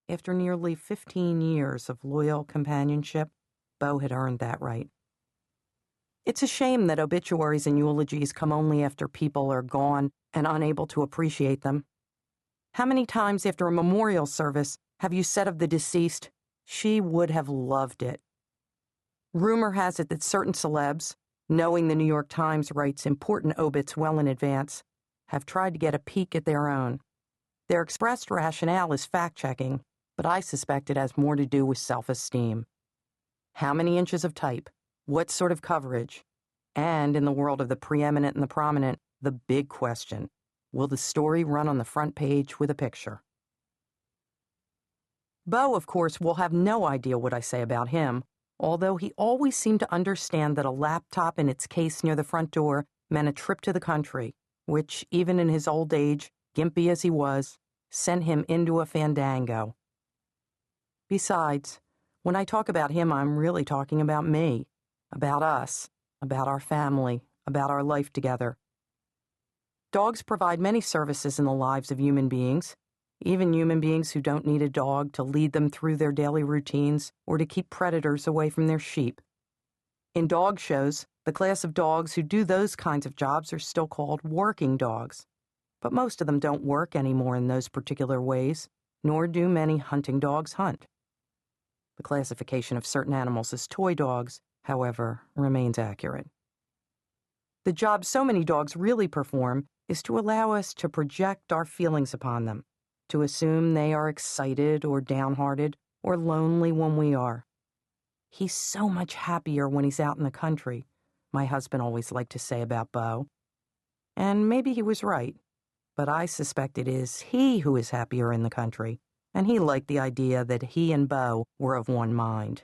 After nearly 15 years of loyal companionship, Beau had earned that right. It's a shame that obituaries and eulogies come only after people are gone and unable to appreciate them. How many times after a memorial service have you said of the deceased, "She would have loved it"? Rumor has it that certain celebs, knowing the New York Times writes important obits well in advance, have tried to get a peek at their own. Their expressed rationale is fact-checking, but I suspect it has more to do with self-esteem. How many inches of type? What sort of coverage? And in the world of the preeminent and the prominent, the big question, will the story run on the front page with a picture? Beau, of course, will have no idea what I say about him, although he always seemed to understand that a laptop in its case near the front door meant a trip to the country, which, even in his old age, gimpy as he was, sent him into a fandango. Besides, when I talk about him, I'm really talking about me, about us, about our family, about our life together. Dogs provide many services in the lives of human beings, even human beings who don't need a dog to lead them through their daily routines or to keep predators away from their sheep. In dog shows, the class of dogs who do those kinds of jobs are still called working dogs, but most of them don't work anymore in those particular ways, nor do many hunting dogs hunt. The classification of certain animals as toy dogs, however, remains accurate. The job so many dogs really perform is to allow us to project our feelings upon them, to assume they are excited or downhearted or lonely when we are. He's so much happier when he's out in the country, my husband always liked to say about Beau. And maybe he was right, but I suspect it is he who is happier in the country, and he liked the idea that he and Beau were of one mind.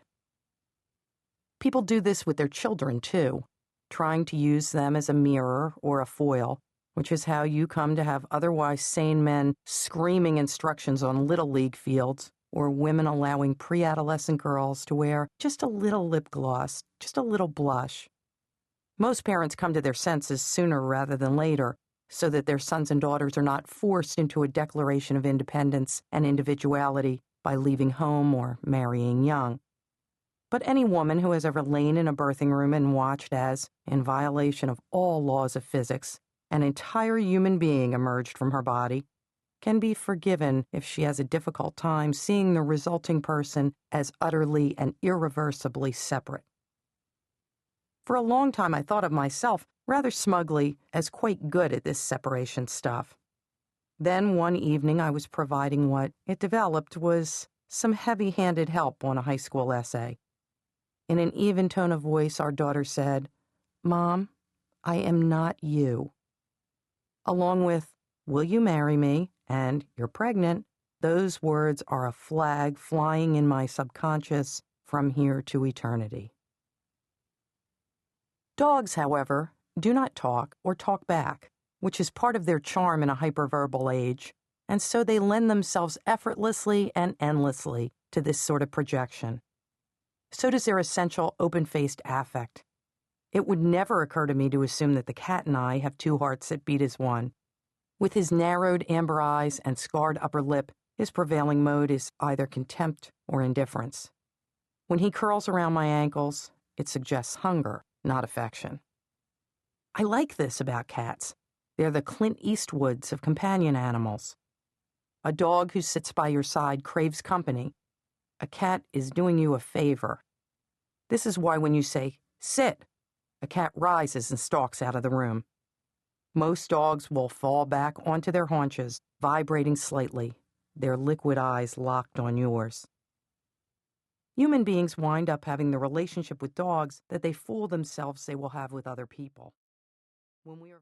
People do this with their children, too, trying to use them as a mirror or a foil, which is how you come to have otherwise sane men screaming instructions on Little League fields, or women allowing pre-adolescent girls to wear just a little lip gloss, just a little blush. Most parents come to their senses sooner rather than later, so that their sons and daughters are not forced into a declaration of independence and individuality by leaving home or marrying young. But any woman who has ever lain in a birthing room and watched as, in violation of all laws of physics, an entire human being emerged from her body can be forgiven if she has a difficult time seeing the resulting person as utterly and irreversibly separate. For a long time, I thought of myself, rather smugly, as quite good at this separation stuff. Then one evening I was providing what, it developed, was some heavy-handed help on a high school essay. In an even tone of voice, our daughter said, "Mom, I am not you." Along with, "Will you marry me?" and "You're pregnant," those words are a flag flying in my subconscious from here to eternity. Dogs, however, do not talk or talk back, which is part of their charm in a hyperverbal age, and so they lend themselves effortlessly and endlessly to this sort of projection. So does their essential open-faced affect. It would never occur to me to assume that the cat and I have two hearts that beat as one. With his narrowed amber eyes and scarred upper lip, his prevailing mode is either contempt or indifference. When he curls around my ankles, it suggests hunger, not affection. I like this about cats. They're the Clint Eastwoods of companion animals. A dog who sits by your side craves company. A cat is doing you a favor. This is why when you say, "Sit," a cat rises and stalks out of the room. Most dogs will fall back onto their haunches, vibrating slightly, their liquid eyes locked on yours. Human beings wind up having the relationship with dogs that they fool themselves they will have with other people. When we are